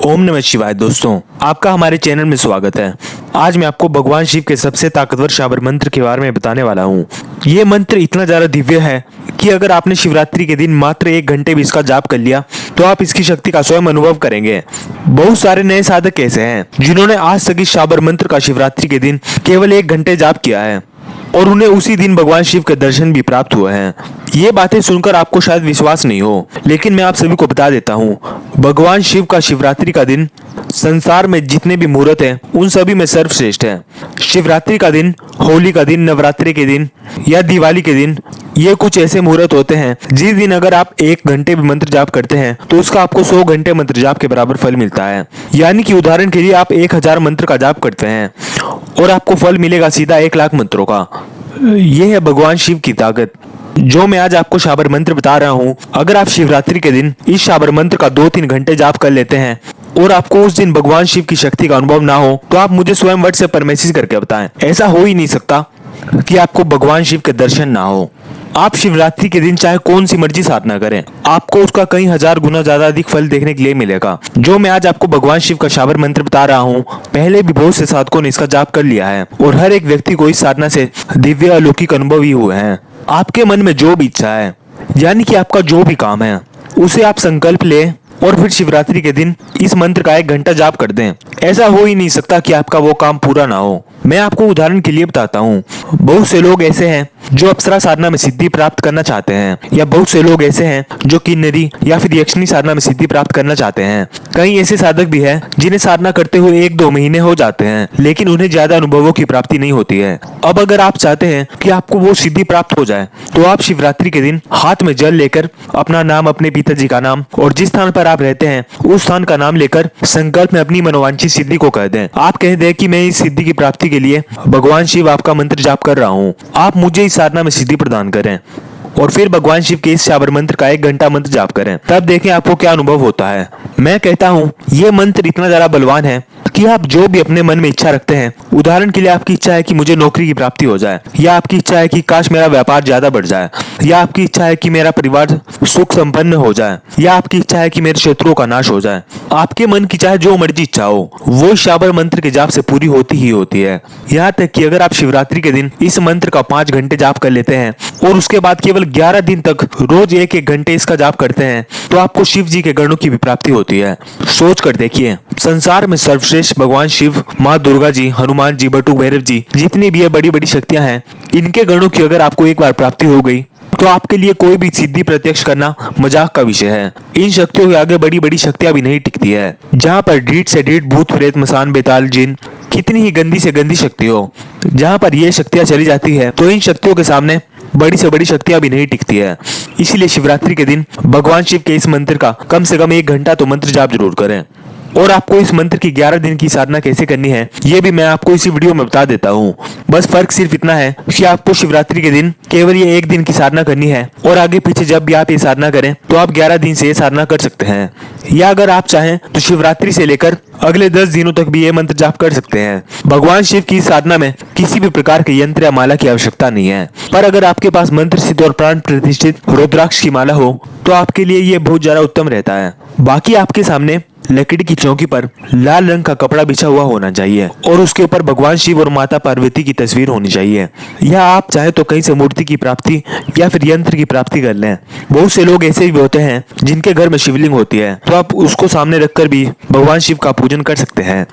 ओम नमः शिवाय। दोस्तों, आपका हमारे चैनल में स्वागत है। आज मैं आपको भगवान शिव के सबसे ताकतवर शाबर मंत्र के बारे में बताने वाला हूँ। ये मंत्र इतना ज्यादा दिव्य है कि अगर आपने शिवरात्रि के दिन मात्र 1 घंटे भी इसका जाप कर लिया तो आप इसकी शक्ति का स्वयं अनुभव करेंगे। बहुत सारे नए साधक ऐसे हैं जिन्होंने आज तक इस शाबर मंत्र का शिवरात्रि के दिन केवल 1 घंटे जाप किया है और उन्हें उसी दिन भगवान शिव के दर्शन भी प्राप्त हुए हैं। ये बातें सुनकर आपको शायद विश्वास नहीं हो, लेकिन मैं आप सभी को बता देता हूँ, भगवान शिव का शिवरात्रि का दिन संसार में जितने भी मुहूर्त हैं उन सभी में सर्वश्रेष्ठ है। शिवरात्रि का दिन, होली का दिन, नवरात्रि के दिन या दिवाली के दिन, ये कुछ ऐसे मुहूर्त होते हैं जिस दिन अगर आप 1 घंटे भी मंत्र जाप करते हैं तो उसका आपको 100 घंटे मंत्र जाप के बराबर फल मिलता है। यानी कि उदाहरण के लिए आप 1000 मंत्र का जाप करते हैं और आपको फल मिलेगा सीधा 1 लाख मंत्रों का। यह है भगवान शिव की ताकत जो मैं आज आपको शाबर मंत्र बता रहा हूँ। अगर आप शिवरात्रि के दिन इस शाबर मंत्र का 2-3 घंटे जाप कर लेते हैं और आपको उस दिन भगवान शिव की शक्ति का अनुभव ना हो तो आप मुझे स्वयं व्हाट्सएप पर मैसेज करके बताएं। ऐसा हो ही नहीं सकता कि आपको भगवान शिव के दर्शन ना हो। आप शिवरात्रि के दिन चाहे कौन सी मर्जी साधना करें, आपको उसका कई हजार गुना ज्यादा अधिक फल देखने के लिए मिलेगा। जो मैं आज आपको भगवान शिव का शाबर मंत्र बता रहा हूँ, पहले भी बहुत से साधकों ने इसका जाप कर लिया है और हर एक व्यक्ति को इस साधना से दिव्य अलौकिक अनुभव ही हुए हैं। आपके मन में जो भी इच्छा है, यानी कि आपका जो भी काम है, उसे आप संकल्प ले और फिर शिवरात्रि के दिन इस मंत्र का 1 घंटा जाप कर दें। ऐसा हो ही नहीं सकता कि आपका वो काम पूरा ना हो। मैं आपको उदाहरण के लिए बताता हूँ। बहुत से लोग ऐसे हैं जो अप्सरा साधना में सिद्धि प्राप्त करना चाहते हैं, या बहुत से लोग ऐसे हैं जो किन्नरी या फिर यक्षिणी साधना में सिद्धि प्राप्त करना चाहते हैं। कई ऐसे साधक भी हैं जिन्हें साधना करते हुए 1-2 महीने हो जाते हैं, लेकिन उन्हें ज्यादा अनुभवों की प्राप्ति नहीं होती है। अब अगर आप चाहते हैं कि आपको वो सिद्धि प्राप्त हो जाए तो आप शिवरात्रि के दिन हाथ में जल लेकर अपना नाम, अपने पिताजी का नाम और जिस स्थान पर आप रहते हैं उस स्थान का नाम लेकर संकल्प में अपनी मनोवांछित सिद्धि को कह दें। आप कह दें कि मैं इस सिद्धि की प्राप्ति के लिए भगवान शिव आपका मंत्र जाप कर रहा हूँ, आप मुझे इस साधना में सिद्धि प्रदान करें। और फिर भगवान शिव के इस शाबर मंत्र का 1 घंटा मंत्र जाप करें। तब देखें आपको क्या अनुभव होता है। मैं कहता हूँ ये मंत्र इतना ज्यादा बलवान है कि आप जो भी अपने मन में इच्छा रखते हैं, उदाहरण के लिए आपकी इच्छा है कि मुझे नौकरी की प्राप्ति हो जाए, या आपकी इच्छा है कि काश मेरा व्यापार ज्यादा बढ़ जाए, या आपकी इच्छा है कि मेरा परिवार सुख संपन्न हो जाए, या आपकी इच्छा है कि मेरे शत्रुओं का नाश हो जाए, आपके मन की चाहे जो मर्जी इच्छा हो वो शाबर मंत्र के जाप से पूरी होती ही होती है। यहाँ तक कि अगर आप शिवरात्रि के दिन इस मंत्र का 5 घंटे जाप कर लेते हैं और उसके बाद केवल 11 दिन तक रोज 1-1 घंटे इसका जाप करते हैं तो आपको शिव जी के गणों की भी प्राप्ति होती है। सोच कर देखिए, संसार में सर्वश्रेष्ठ भगवान शिव, माँ दुर्गा जी, हनुमान जी, बटुक भैरव जी, जितनी भी ये बड़ी बड़ी शक्तियां हैं, इनके गणों की अगर आपको एक बार प्राप्ति हो गई तो आपके लिए कोई भी सिद्धि प्रत्यक्ष करना मजाक का विषय है। इन शक्तियों के आगे बड़ी बड़ी शक्तियां भी नहीं टिकती है। जहाँ पर ढीठ से ढीठ भूत, प्रेत, मसान, बेताल, जिन, कितनी ही गंदी से गंदी शक्ति हो, जहाँ पर ये शक्तियां चली जाती है तो इन शक्तियों के सामने बड़ी से बड़ी शक्तियां भी नहीं टिकती है। इसीलिए शिवरात्रि के दिन भगवान शिव के इस मंत्र का कम से कम 1 घंटा तो मंत्र जाप जरूर करें। और आपको इस मंत्र की 11 दिन की साधना कैसे करनी है ये भी मैं आपको इसी वीडियो में बता देता हूँ। बस फर्क सिर्फ इतना है कि आपको शिवरात्रि के दिन केवल ये 1 दिन की साधना करनी है और आगे पीछे जब भी आप ये साधना करें तो आप 11 दिन से ये साधना कर सकते हैं, या अगर आप चाहें तो शिवरात्रि से लेकर अगले 10 दिनों तक भी ये मंत्र जाप कर सकते हैं। भगवान शिव की साधना में किसी भी प्रकार के यंत्र या माला की आवश्यकता नहीं है, पर अगर आपके पास मंत्र सिद्ध और प्राण प्रतिष्ठित रुद्राक्ष की माला हो तो आपके लिए ये बहुत ज्यादा उत्तम रहता है। बाकी आपके सामने लकड़ी की चौकी पर लाल रंग का कपड़ा बिछा हुआ होना चाहिए और उसके ऊपर भगवान शिव और माता पार्वती की तस्वीर होनी चाहिए, या आप चाहे तो कहीं से मूर्ति की प्राप्ति या फिर यंत्र की प्राप्ति कर लें। बहुत से लोग ऐसे भी होते हैं जिनके घर में शिवलिंग होती है तो आप उसको सामने रखकर भी भगवान शिव का पूजन कर सकते हैं।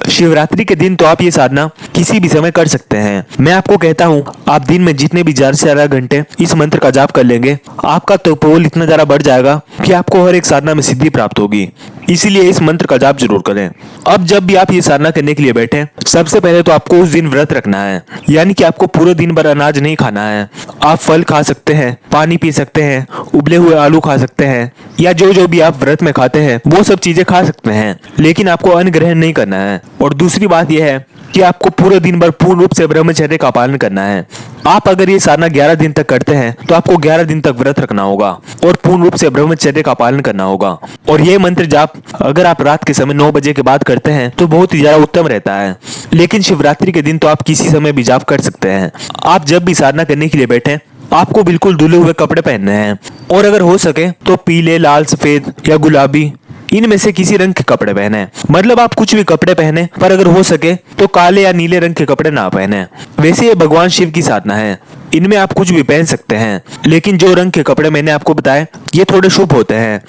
शिवरात्रि के दिन तो आप ये साधना किसी भी समय कर सकते हैं। मैं आपको कहता हूँ आप दिन में जितने भी ज्यादा से ज्यादा घंटे इस मंत्र का जाप कर लेंगे, आपका तपोबल इतना ज्यादा बढ़ जाएगा कि आपको हर एक साधना में सिद्धि प्राप्त होगी। इसीलिए इस मंत्र का जाप जरूर करें। अब जब भी आप ये साधना करने के लिए बैठे, सबसे पहले तो आपको उस दिन व्रत रखना है, यानी कि आपको पूरे दिन भर अनाज नहीं खाना है। आप फल खा सकते हैं, पानी पी सकते हैं, उबले हुए आलू खा सकते हैं, या जो जो भी आप व्रत में खाते हैं वो सब चीजें खा सकते हैं, लेकिन आपको अन्न ग्रहण नहीं करना है। और दूसरी बात यह है कि आपको पूरे दिन भर पूर्ण रूप से ब्रह्मचर्य का पालन करना है। आप अगर ये साधना 11 दिन तक करते हैं तो आपको 11 दिन तक व्रत रखना होगा और पूर्ण रूप से ब्रह्मचर्य का पालन करना होगा। और ये मंत्र जाप अगर आप रात के समय 9 बजे के बाद करते हैं तो बहुत ही ज्यादा उत्तम रहता है, लेकिन शिवरात्रि के दिन तो आप किसी समय भी जाप कर सकते हैं। आप जब भी साधना करने के लिए बैठे आपको बिल्कुल धुले हुए कपड़े पहनने हैं और अगर हो सके तो पीले, लाल, सफेद या गुलाबी इनमें से किसी रंग के कपड़े पहने। मतलब आप कुछ भी कपड़े पहने, पर अगर हो सके तो काले या नीले रंग के कपड़े ना पहने। वैसे ये भगवान शिव की साधना है, इनमें आप कुछ भी पहन सकते हैं, लेकिन जो रंग के कपड़े मैंने आपको बताए ये थोड़े शुभ होते हैं।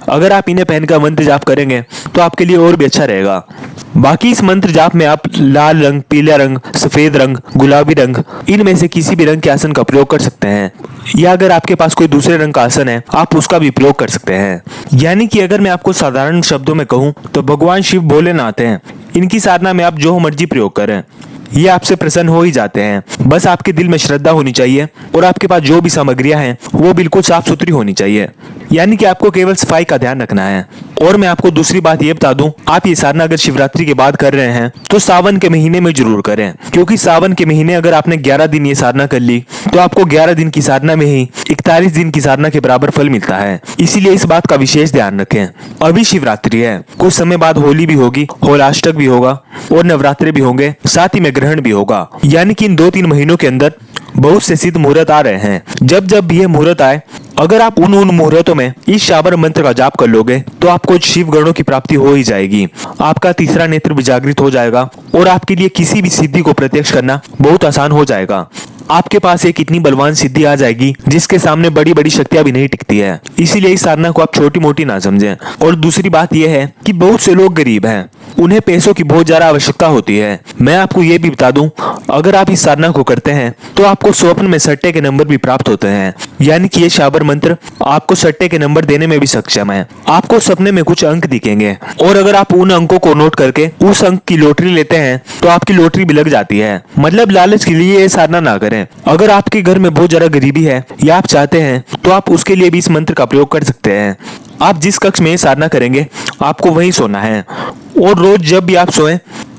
अगर आप इन्हें पहनकर मंत्र जाप करेंगे तो आपके लिए और भी अच्छा रहेगा। बाकी इस मंत्र जाप में आप लाल रंग, पीला रंग, सफेद रंग, गुलाबी रंग, इनमें से किसी भी रंग के आसन का प्रयोग कर सकते हैं, या अगर आपके पास कोई दूसरे रंग का आसन है आप उसका भी प्रयोग कर सकते हैं। यानी कि अगर मैं आपको साधारण शब्दों में कहूँ तो भगवान शिव भोलेनाथ हैं। इनकी साधना में आप जो मर्जी प्रयोग करें, ये आपसे प्रसन्न हो ही जाते हैं। बस आपके दिल में श्रद्धा होनी चाहिए और आपके पास जो भी सामग्रियां हैं वो बिल्कुल साफ सुथरी होनी चाहिए। यानी कि आपको केवल सफाई का ध्यान रखना है। और मैं आपको दूसरी बात ये बता दूं, आप ये साधना अगर शिवरात्रि के बाद कर रहे हैं तो सावन के महीने में जरूर करें, क्योंकि सावन के महीने अगर आपने 11 दिन ये साधना कर ली तो आपको 11 दिन की साधना में ही 41 दिन की साधना के बराबर फल मिलता है। इसीलिए इस बात का विशेष ध्यान रखें। अभी शिवरात्रि है, कुछ समय बाद होली भी होगी, होलाष्टक भी होगा और नवरात्रे भी होंगे, साथ ही में ग्रहण भी होगा। यानी कि इन 2-3 महीनों के अंदर बहुत से सिद्ध मुहूर्त आ रहे हैं। जब जब भी ये मुहूर्त आए, अगर आप उन मुहूर्तों में इस शाबर मंत्र का जाप कर लोगे तो आपको शिव गणों की प्राप्ति हो ही जाएगी। आपका तीसरा नेत्र भी जागृत हो जाएगा और आपके लिए किसी भी सिद्धि को प्रत्यक्ष करना बहुत आसान हो जाएगा। आपके पास एक इतनी बलवान सिद्धि आ जाएगी जिसके सामने बड़ी बड़ी शक्तियां भी नहीं टिकती है। इसीलिए इस साधना को आप छोटी मोटी ना समझें। और दूसरी बात यह है कि बहुत से लोग गरीब हैं, उन्हें पैसों की बहुत ज्यादा आवश्यकता होती है। मैं आपको ये भी बता दूं, अगर आप इस साधना को करते हैं तो आपको स्वप्न में सट्टे के नंबर भी प्राप्त होते हैं। यानी कि ये शाबर मंत्र आपको सट्टे के नंबर देने में भी सक्षम है। आपको सपने में कुछ अंक दिखेंगे और अगर आप उन अंकों को नोट करके उस अंक की लॉटरी लेते हैं तो आपकी लॉटरी भी लग जाती है। मतलब लालच के लिए ये साधना ना करें। अगर आपके घर में बहुत ज्यादा गरीबी है या आप चाहते हैं तो आप उसके लिए भी इस मंत्र का प्रयोग कर सकते हैं। आप जिस कक्ष में साधना करेंगे आपको वहीं सोना है और रोज जब भी आप सोएं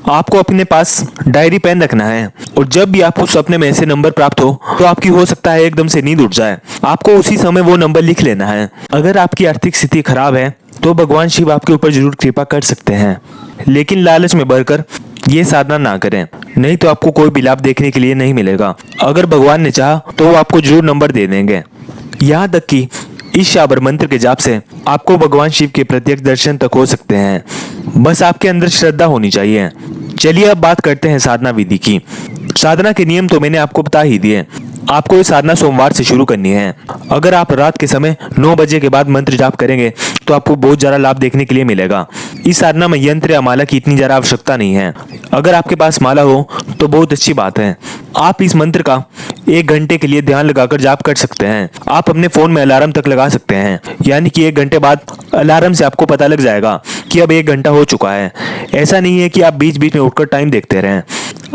आपको अपने पास डायरी पेन रखना है और जब भी आपको सपने में ऐसे नंबर प्राप्त हो तो आपकी हो सकता है एकदम से नींद उड़ जाए, आपको उसी समय वो नंबर लिख लेना है। अगर आपकी आर्थिक स्थिति खराब है तो भगवान शिव आपके ऊपर जरूर कृपा कर सकते हैं, लेकिन लालच में बढ़कर ये साधना ना करें, नहीं तो आपको कोई भी लाभ देखने के लिए नहीं मिलेगा। अगर भगवान ने चाहा तो वो आपको जरूर नंबर दे देंगे। यहाँ तक कि इस शाबर मंत्र के जाप से आपको भगवान शिव के प्रत्यक्ष दर्शन तक हो सकते हैं। बस आपके अंदर श्रद्धा होनी चाहिए। चलिए अब बात करते हैं साधना विधि की। साधना के नियम तो मैंने आपको बता ही दिए। आपको ये साधना सोमवार से शुरू करनी है। अगर आप रात के समय 9 बजे के बाद मंत्र जाप करेंगे तो आपको बहुत ज्यादा लाभ देखने के लिए मिलेगा। इस साधना में यंत्र या माला की इतनी ज्यादा आवश्यकता नहीं है। अगर आपके पास माला हो तो बहुत अच्छी बात है। आप इस मंत्र का 1 घंटे के लिए ध्यान लगाकर जाप कर सकते हैं। आप अपने फोन में अलार्म तक लगा सकते हैं, यानी कि 1 घंटे बाद अलार्म से आपको पता लग जाएगा कि अब 1 घंटा हो चुका है। ऐसा नहीं है कि आप बीच बीच में उठकर टाइम देखते रहें।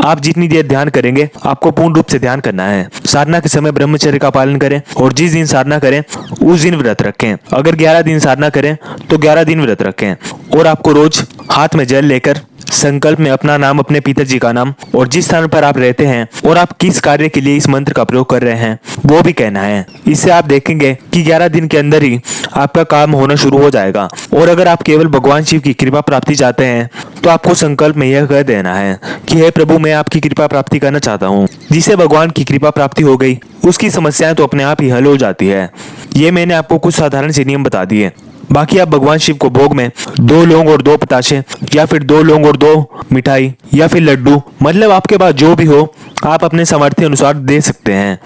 आप जितनी देर ध्यान करेंगे आपको पूर्ण रूप से ध्यान करना है। साधना के समय ब्रह्मचर्य का पालन करें और जिस दिन साधना करें उस दिन व्रत रखें। अगर 11 दिन साधना करें तो 11 दिन व्रत रखें और आपको रोज हाथ में जल लेकर संकल्प में अपना नाम, अपने पिताजी का नाम और जिस स्थान पर आप रहते हैं और आप किस कार्य के लिए इस मंत्र का प्रयोग कर रहे हैं वो भी कहना है। इससे आप देखेंगे कि 11 दिन के अंदर ही आपका काम होना शुरू हो जाएगा। और अगर आप केवल भगवान शिव की कृपा प्राप्ति चाहते हैं तो आपको संकल्प में यह कह देना है कि हे प्रभु, मैं आपकी कृपा प्राप्ति करना चाहता हूँ। जिसे भगवान की कृपा प्राप्ति हो गई उसकी समस्याएं तो अपने आप ही हल हो जाती है। ये मैंने आपको कुछ साधारण से नियम बता दिए। बाकी आप भगवान शिव को भोग में 2 लौंग और 2 पताशे या फिर 2 लौंग और 2 मिठाई या फिर लड्डू, मतलब आपके पास जो भी हो आप अपने सामर्थ्य अनुसार दे सकते हैं।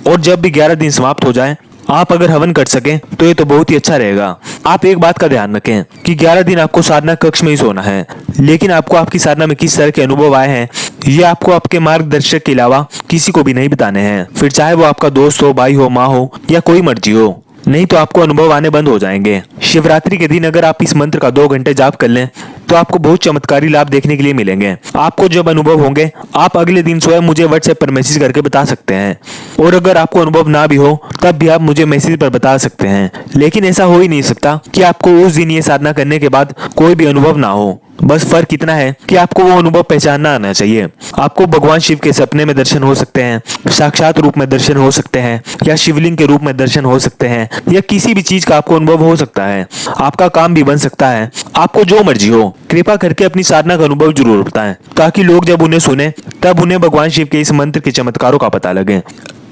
और जब भी 11 दिन समाप्त हो जाए आप अगर हवन कर सकें तो ये तो बहुत ही अच्छा रहेगा। आप एक बात का ध्यान रखें कि 11 दिन आपको साधना कक्ष में ही सोना है, लेकिन आपको आपकी साधना में किस तरह के अनुभव आए हैं ये आपको आपके मार्गदर्शक के अलावा किसी को भी नहीं बताने हैं। फिर चाहे वो आपका दोस्त हो, भाई हो, माँ हो या कोई मर्जी हो, नहीं तो आपको अनुभव आने बंद हो जाएंगे। शिवरात्रि के दिन अगर आप इस मंत्र का 2 घंटे जाप कर लें तो आपको बहुत चमत्कारी लाभ देखने के लिए मिलेंगे। आपको जब अनुभव होंगे आप अगले दिन स्वयं मुझे व्हाट्सएप पर मैसेज करके बता सकते हैं। और अगर आपको अनुभव ना भी हो तब भी आप मुझे मैसेज पर बता सकते हैं। लेकिन ऐसा हो ही नहीं सकता कि आपको उस दिन ये साधना करने के बाद कोई भी अनुभव ना हो। बस फर्क इतना है कि आपको वो अनुभव पहचानना आना चाहिए। आपको भगवान शिव के सपने में दर्शन हो सकते हैं, साक्षात रूप में दर्शन हो सकते हैं या शिवलिंग के रूप में दर्शन हो सकते हैं या किसी भी चीज का आपको अनुभव हो सकता है। आपका काम भी बन सकता है। आपको जो मर्जी हो, कृपा करके अपनी साधना का अनुभव जरूर बताएं ताकि लोग जब उन्हें सुने तब उन्हें भगवान शिव के इस मंत्र के चमत्कारों का पता लगे।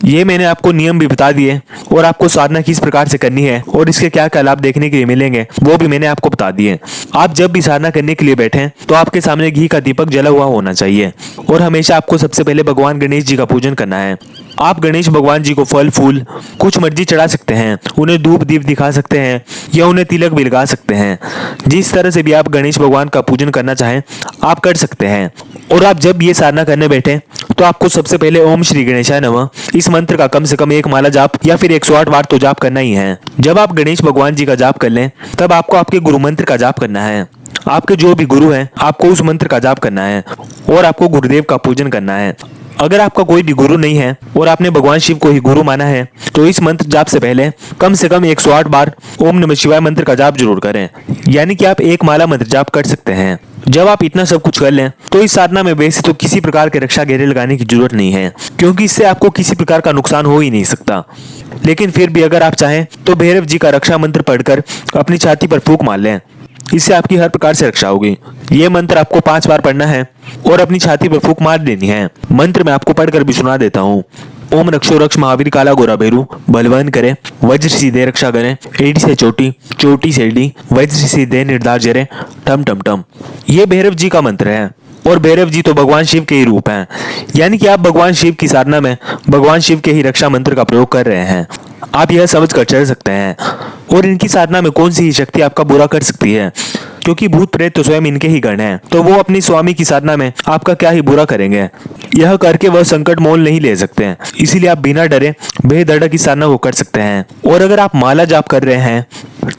ये मैंने आपको नियम भी बता दिए और आपको साधना किस प्रकार से करनी है और इसके क्या क्या लाभ देखने के लिए मिलेंगे वो भी मैंने आपको बता दिए। आप जब भी साधना करने के लिए बैठें तो आपके सामने घी का दीपक जला हुआ होना चाहिए और हमेशा आपको सबसे पहले भगवान गणेश जी का पूजन करना है। आप गणेश भगवान जी को फल फूल कुछ मर्जी चढ़ा सकते हैं, उन्हें धूप दीप दिखा सकते हैं या उन्हें तिलक भी लगा सकते हैं। जिस तरह से भी आप गणेश भगवान का पूजन करना चाहें आप कर सकते हैं। और आप जब ये साधना करने बैठे तो आपको सबसे पहले ओम श्री गणेशाय नमः इस मंत्र का कम से कम एक माला जाप या फिर 108 बार तो जाप करना ही है। जब आप गणेश भगवान जी का जाप कर लें तब आपको आपके गुरु मंत्र का जाप करना है। आपके जो भी गुरु हैं आपको उस मंत्र का जाप करना है और आपको गुरुदेव का पूजन करना है। अगर आपका कोई भी गुरु नहीं है और आपने भगवान शिव को ही गुरु माना है तो इस मंत्र जाप से पहले कम से कम 108 बार ओम नमः शिवाय मंत्र का जाप जरूर करें, यानी कि आप एक माला मंत्र जाप कर सकते हैं। जब आप इतना सब कुछ कर लें तो इस साधना में वैसे तो किसी प्रकार के रक्षा घेरे लगाने की जरूरत नहीं है, क्योंकि इससे आपको किसी प्रकार का नुकसान हो ही नहीं सकता। लेकिन फिर भी अगर आप चाहें तो भैरव जी का रक्षा मंत्र पढ़कर अपनी छाती पर फूंक मार लें, इससे आपकी हर प्रकार से रक्षा होगी। ये मंत्र आपको 5 बार पढ़ना है और अपनी छाती पर फूंक मार देनी है। मंत्र मैं आपको पढ़कर भी सुना देता हूँ। ओम रक्षो रक्ष महावीर काला गोरा भैरू बलवान करे वज्र सीधे रक्षा करे एडी से चोटी चोटी से एडी वज्र सीधे निर्धार जरे टम टम टम। ये भैरव जी का मंत्र है और भैरव जी तो भगवान शिव के ही रूप हैं, यानी कि आप भगवान शिव की साधना में भगवान शिव के ही रक्षा मंत्र का प्रयोग कर रहे हैं। आप यह समझ कर चल सकते हैं और इनकी साधना में कौन सी ही शक्ति आपका बुरा कर सकती है, क्योंकि भूत प्रेत तो स्वयं इनके ही गण हैं, तो वो अपनी स्वामी की साधना में आपका क्या ही बुरा करेंगे। यह करके वह संकट मोल नहीं ले सकते हैं, इसीलिए आप बिना डरे बेधड़क की साधना को कर सकते हैं। और अगर आप माला जाप कर रहे हैं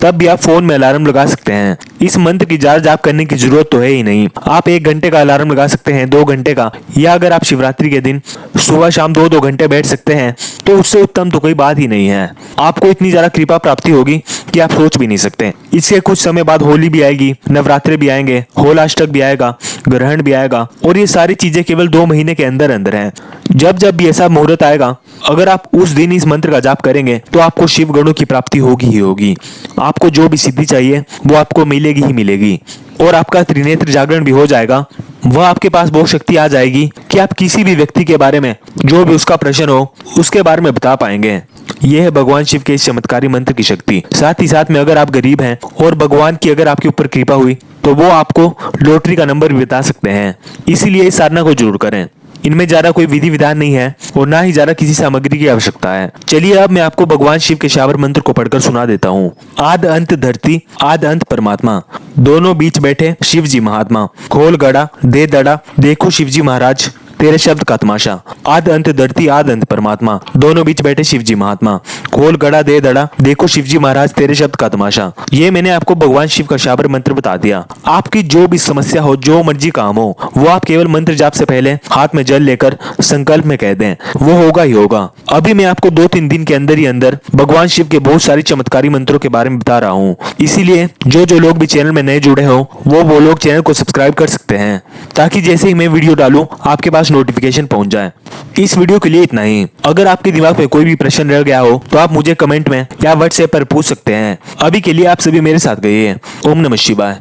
तब भी आप फोन में अलार्म लगा सकते हैं। इस मंत्र की जार जाप करने की जरूरत तो है ही नहीं। आप 1 घंटे का अलार्म लगा सकते हैं, 2 घंटे का, या अगर आप शिवरात्रि के दिन सुबह शाम 2-2 घंटे बैठ सकते हैं तो उससे उत्तम तो कोई बात ही नहीं है। आपको इतनी ज्यादा कृपा प्राप्ति होगी कि आप सोच भी नहीं सकते। इससे कुछ समय बाद होली भी आएगी, नवरात्रि भी आएंगे, होलाष्टक भी आएगा, ग्रहण भी आएगा और ये सारी चीजें केवल 2 महीने के अंदर अंदर हैं। जब जब भी ऐसा मुहूर्त आएगा अगर आप उस दिन इस मंत्र का जाप करेंगे तो आपको शिव गणों की प्राप्ति होगी ही होगी। आपको जो भी सिद्धि चाहिए वो आपको मिलेगी ही मिलेगी और आपका त्रिनेत्र जागरण भी हो जाएगा। वह आपके पास वो शक्ति आ जाएगी कि आप किसी भी व्यक्ति के बारे में जो भी उसका प्रश्न हो उसके बारे में बता पाएंगे। यह है भगवान शिव के इस चमत्कारी मंत्र की शक्ति। साथ ही साथ में अगर आप गरीब हैं और भगवान की अगर आपके ऊपर कृपा हुई तो वो आपको लॉटरी का नंबर भी बता सकते हैं। इसीलिए इस साधना को जरूर करें। इनमें ज्यादा कोई विधि विधान नहीं है और ना ही ज्यादा किसी सामग्री की आवश्यकता है। चलिए अब मैं आपको भगवान शिव के शावर मंत्र को पढ़कर सुना देता हूँ। आद अंत धरती आद अंत परमात्मा, दोनों बीच बैठे शिव जी महात्मा, खोल गड़ा दे दड़ा देखो शिव जी महाराज तेरे शब्द का तमाशा। आद अंत धरती आद अंत परमात्मा, दोनों बीच बैठे शिव जी महात्मा, खोल गड़ा दे दड़ा देखो शिव जी महाराज तेरे शब्द का तमाशा। ये मैंने आपको भगवान शिव का शावर मंत्र बता दिया। आपकी जो भी समस्या हो, जो मर्जी काम हो, वो आप केवल मंत्र जाप से पहले हाथ में जल लेकर संकल्प में कह दें, वो होगा ही होगा। अभी मैं आपको 2-3 दिन के अंदर ही अंदर भगवान शिव के बहुत सारे चमत्कारी मंत्रों के बारे में बता रहा हूँ। इसीलिए जो लोग भी चैनल में नए जुड़े हो वो लोग चैनल को सब्सक्राइब कर सकते हैं, ताकि जैसे ही मैं वीडियो डालूं आपके पास नोटिफिकेशन पहुंच जाए। इस वीडियो के लिए इतना ही। अगर आपके दिमाग में कोई भी प्रश्न रह गया हो तो आप मुझे कमेंट में या व्हाट्सएप पर पूछ सकते हैं। अभी के लिए आप सभी मेरे साथ गए। ओम नमः शिवाय।